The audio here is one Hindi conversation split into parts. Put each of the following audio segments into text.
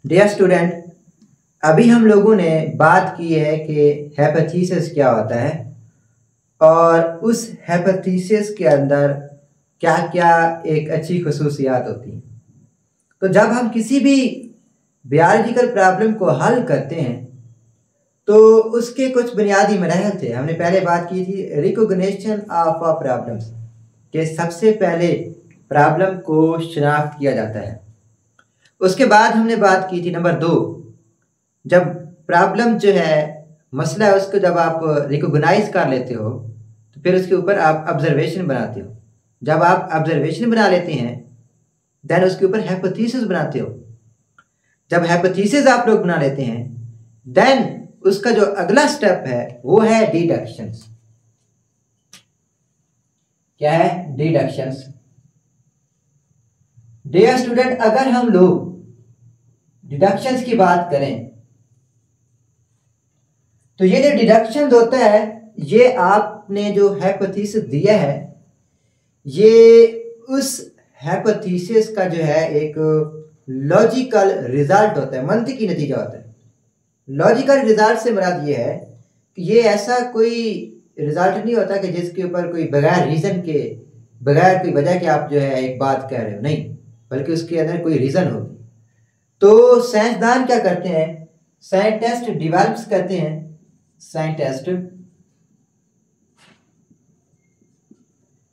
डियर स्टूडेंट, अभी हम लोगों ने बात की है कि हेपेटिसिस क्या होता है और उस हेपेटिसिस के अंदर क्या क्या एक अच्छी खसूसियात होती हैं। तो जब हम किसी भी बायोलॉजिकल प्रॉब्लम को हल करते हैं तो उसके कुछ बुनियादी मराहल थे। हमने पहले बात की थी रिकॉग्निशन ऑफ अ प्रॉब्लम्स, कि सबसे पहले प्रॉब्लम को शनाख्त किया जाता है। उसके बाद हमने बात की थी नंबर 2, जब प्रॉब्लम जो है, मसला है, उसको जब आप रिकॉग्नाइज कर लेते हो तो फिर उसके ऊपर आप ऑब्जर्वेशन बनाते हो। जब आप ऑब्जर्वेशन बना लेते हैं देन उसके ऊपर हाइपोथेसिस बनाते हो। जब हाइपोथेसिस आप लोग बना लेते हैं देन उसका जो अगला स्टेप है वो है डिडक्शंस। क्या है? डिडक्शंस। डियर स्टूडेंट, अगर हम लोग डिडक्शंस की बात करें तो ये जो डिडक्शन होता है, ये आपने जो हाइपोथेसिस दिया है ये उस हाइपोथेसिस का जो है एक लॉजिकल रिजल्ट होता है, मंतिकी नतीजा होता है। लॉजिकल रिजल्ट से मुराद ये है कि ये ऐसा कोई रिजल्ट नहीं होता कि जिसके ऊपर कोई बगैर रीजन के, बगैर कोई वजह के आप जो है एक बात कह रहे हो, नहीं, बल्कि उसके अंदर कोई रीजन होगी। तो साइंसदान क्या करते हैं? साइंटिस्ट डिवेलप्स करते हैं, scientist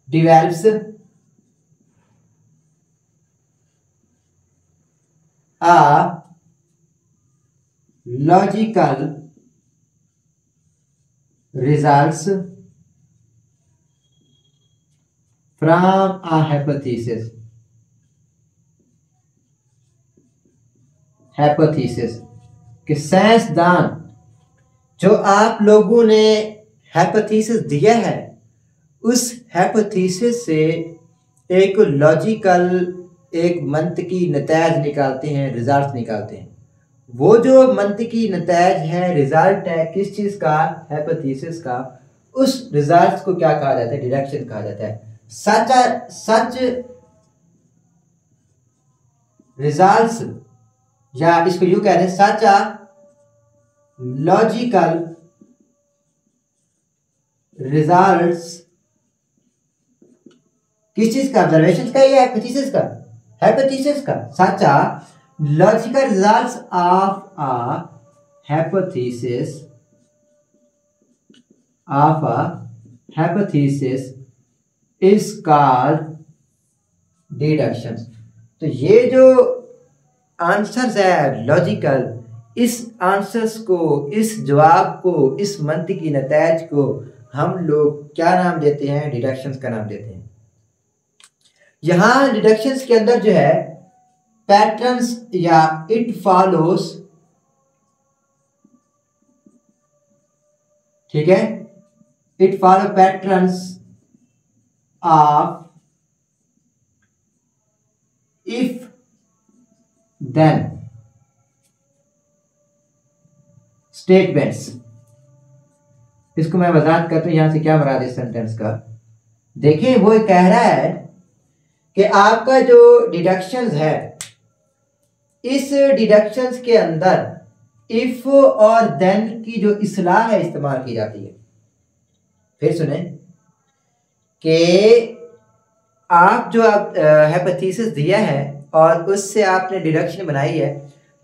develops a logical results from a hypothesis। Hypothesis कि साइंसदान जो आप लोगों ने हाइपोथेसिस दिया है उस हाइपोथेसिस से एक लॉजिकल, एक मंतकी नतीजा निकालते हैं, रिजल्ट निकालते हैं। वो जो मंतकी नतीजा है, रिजल्ट है किस चीज का? हाइपोथेसिस का। उस रिजल्ट को क्या कहा जाता है? डिडक्शन कहा जाता है। सच रिजल्ट्स, या इसको यूं कहते हैं सच आ लॉजिकल रिजल्ट्स किस चीज का? ऑब्जर्वेशन का या हाइपोथेसिस का? हाइपोथेसिस का। Such a logical results of a hypothesis is called deduction. तो ये जो आंसर्स है लॉजिकल, इस आंसर्स को, इस जवाब को, इस मंतिकी नतीजे को हम लोग क्या नाम देते हैं? डिडक्शंस का नाम देते हैं। यहां डिडक्शंस के अंदर जो है पैटर्न्स या इट फॉलोस, ठीक है, it follow patterns of if then statements. इसको मैं वजाहत करता हूं यहां से क्या मुराद है इस सेंटेंस का। देखिए वो कह रहा है कि आपका जो डिडक्शंस है, इस डिडक्शंस के अंदर इफ और देन की जो इस्लाह है इस्तेमाल की जाती है। फिर सुने कि आप जो हाइपोथेसिस दिया है और उससे आपने डिडक्शन बनाई है,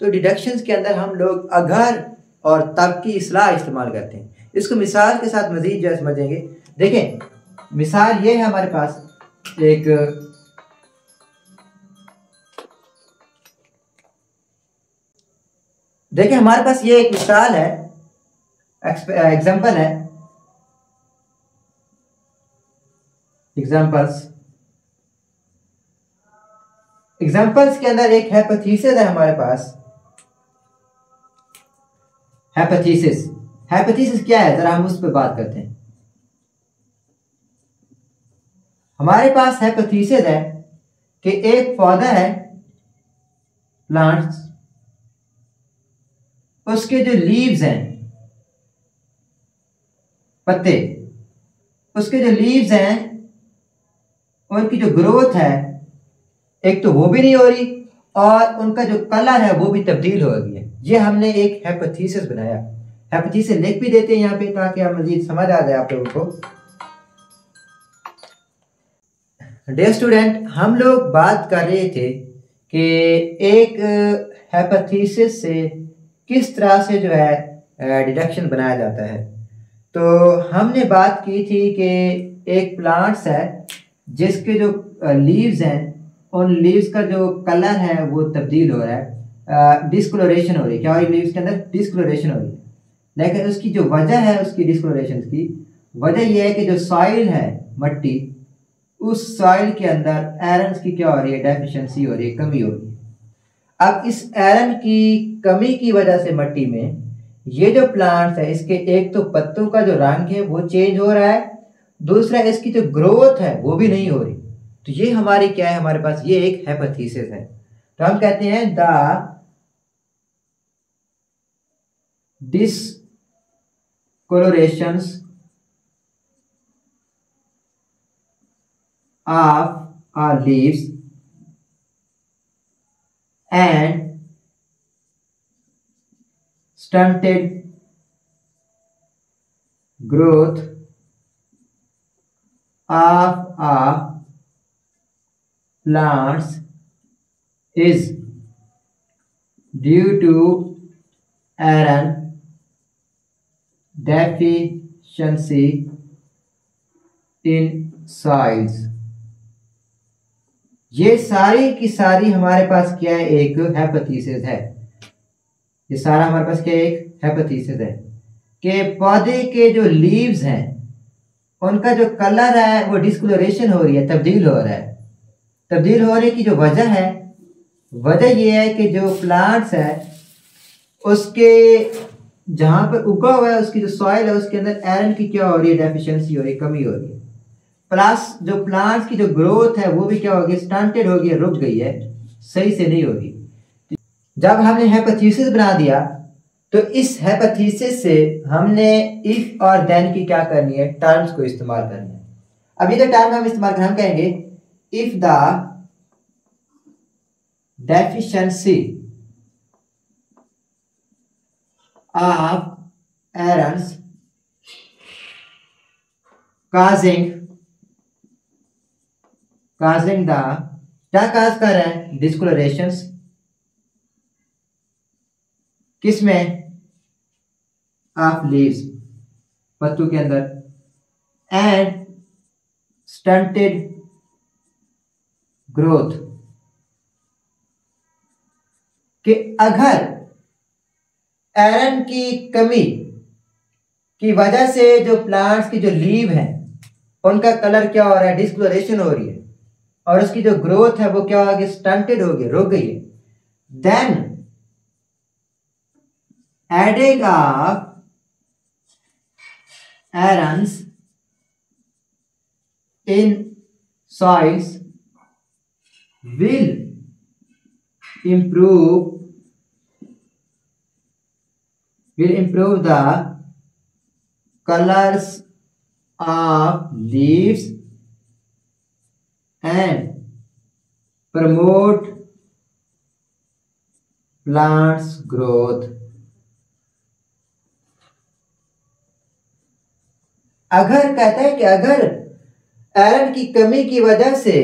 तो डिडक्शंस के अंदर हम लोग अगर और तब की इस्लाह इस्तेमाल करते हैं। इसको मिसाल के साथ मजीद जो समझेंगे। देखें, मिसाल ये है हमारे पास एक, देखिए हमारे पास ये एक मिसाल है, एग्जाम्पल है, एग्जाम्पल्स के अंदर एक हाइपोथेसिस है हमारे पास। हाइपोथेसिस क्या है, जरा हम उस पर बात करते हैं। हमारे पास हाइपोथेसिस है कि एक पौधा है, प्लांट्स, उसके जो लीव्स हैं, पत्ते, उसके जो लीव्स हैं उनकी जो ग्रोथ है, एक तो वो भी नहीं हो रही और उनका जो कलर है वो भी तब्दील हो गया। ये हमने एक हाइपोथेसिस बनाया। हाइपोथेसिस लिख भी देते हैं यहाँ पे ताकि आप मजीद समझ आ जाए आप लोगों को। डियर स्टूडेंट, हम लोग बात कर रहे थे कि एक हाइपोथेसिस से किस तरह से जो है डिडक्शन बनाया जाता है। तो हमने बात की थी कि एक प्लांट्स है जिसके जो लीव्स हैं, उन लीव्स का जो कलर है वो तब्दील हो रहा है, डिस्कलोरेशन हो रही है। क्या हो रही है लीव्स के अंदर? डिस्कलोरेशन हो रही है। लेकिन उसकी जो वजह है उसकी डिस्कलोरेशन की वजह यह है कि जो सॉइल है, मट्टी, उस सॉइल के अंदर आयरन की क्या हो रही है? डेफिशिएंसी हो रही है, कमी हो रही है। अब इस आयरन की कमी की वजह से मट्टी में ये जो प्लांट्स है इसके एक तो पत्तों का जो रंग है वो चेंज हो रहा है, दूसरा इसकी जो ग्रोथ है वो भी नहीं हो रही। तो ये हमारी क्या है? हमारे पास ये एक हाइपोथेसिस है। तो हम कहते हैं the discolourations of our leaves and stunted growth of a plants is due to iron deficiency in soils। ये सारी की सारी हमारे पास क्या है? एक हाइपोथेसिस है। ये सारा हमारे पास क्या? एक हाइपोथेसिस है कि पौधे के जो लीव्स हैं उनका जो कलर है वो डिस्कलोरेशन हो रही है, तब्दील हो रहा है। तब्दील होने की जो वजह है, वजह ये है कि जो प्लांट्स है उसके जहां पर उगा हुआ है उसकी जो सॉइल है उसके अंदर आयरन की क्या हो रही है? डेफिशिएंसी हो रही है, कमी हो रही है। प्लस जो प्लांट्स की जो ग्रोथ है वो भी क्या हो गई? स्टंटेड हो गई, रुक गई है, सही से नहीं हो रही। जब हमने हाइपोथेसिस बना दिया तो इस हाइपोथेसिस से हमने इफ और देन की क्या करनी है? टर्म्स को इस्तेमाल करनी है। अब ये जो टर्म हम इस्तेमाल करें, हम कहेंगे if the deficiency of irons causing the क्या काज कर रहे हैं? डिस्कलोरेशंस। किसमें? ऑफ लीव्स, पत्तों के अंदर, एंड स्टंटेड ग्रोथ, कि अगर आयरन की कमी की वजह से जो प्लांट्स की जो लीव है उनका कलर क्या हो रहा है? डिस्कलोरेशन हो रही है, और उसकी जो ग्रोथ है वो क्या हो गई? स्टंटेड हो गई, रुक गई है। Then adding of ions in soils will improve the colors of leaves and promote plants growth। अगर कहता है कि अगर आयरन की कमी की वजह से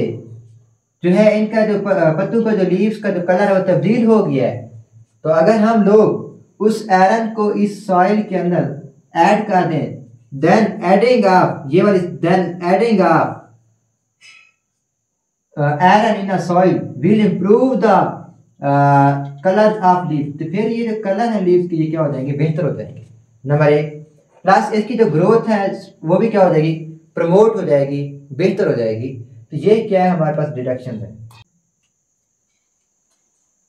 जो है इनका जो पत्तों का जो लीव्स का जो कलर है वो तब्दील हो गया है, तो अगर हम लोग उस आयरन को इस सॉइल के अंदर ऐड कर दें, देन एडिंग ऑफ, ये वाली, then adding of iron in a soil will improve the colour of leave. तो फिर ये जो कलर है लीव्स के ये क्या हो जाएंगे? बेहतर हो जाएंगे, नंबर एक। प्लस इसकी जो ग्रोथ है वो भी क्या हो जाएगी? प्रमोट हो जाएगी, बेहतर हो जाएगी। तो ये क्या है? हमारे पास डिडक्शन है।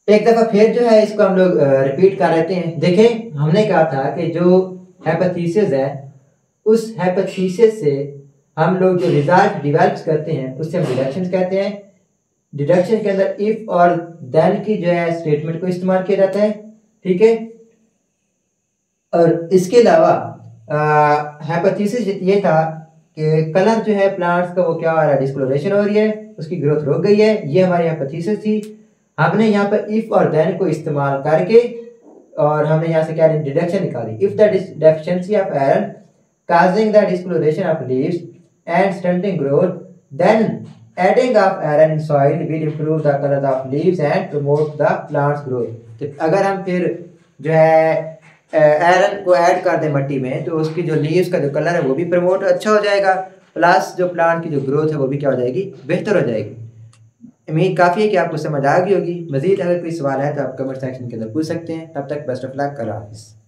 एक दफा फिर जो है इसको हम लोग रिपीट कर लेते हैं। देखें, हमने कहा था कि जो हाइपोथेसिस है उस हाइपोथेसिस से हम लोग जो रिजल्ट डिवेल्प करते हैं उससे हम डिडक्शन कहते हैं। डिडक्शन के अंदर इफ और देन की जो है स्टेटमेंट को इस्तेमाल किया जाता है, ठीक है। और इसके अलावा हाइपोथेसिस ये था कि कलर जो है प्लांट्स का वो क्या हो रहा है? डिस्कलोरेशन हो रही है, उसकी ग्रोथ रुक गई है। ये हमारी हाइपोथेसिस थी। हमने यहाँ पर इफ और देन को इस्तेमाल करके और हमने यहाँ से क्या डिडक्शन निकाली। If the deficiency of iron causing the discoloration of leaves and stunting growth, then adding of iron in soil will improve the color of leaves and promote the plant's growth। तो अगर हम फिर जो है आयरन को ऐड कर दें मट्टी में तो उसकी जो लीव्स का जो कलर है वो भी प्रमोट अच्छा हो जाएगा, प्लस जो प्लांट की जो ग्रोथ है वो भी क्या हो जाएगी, बेहतर हो जाएगी। उम्मीद काफ़ी है कि आपको समझ आ गई होगी। मज़ीद अगर कोई सवाल है तो आप कमेंट सेक्शन के अंदर पूछ सकते हैं। तब तक बेस्ट ऑफ लक, अल्लाह हाफिज़।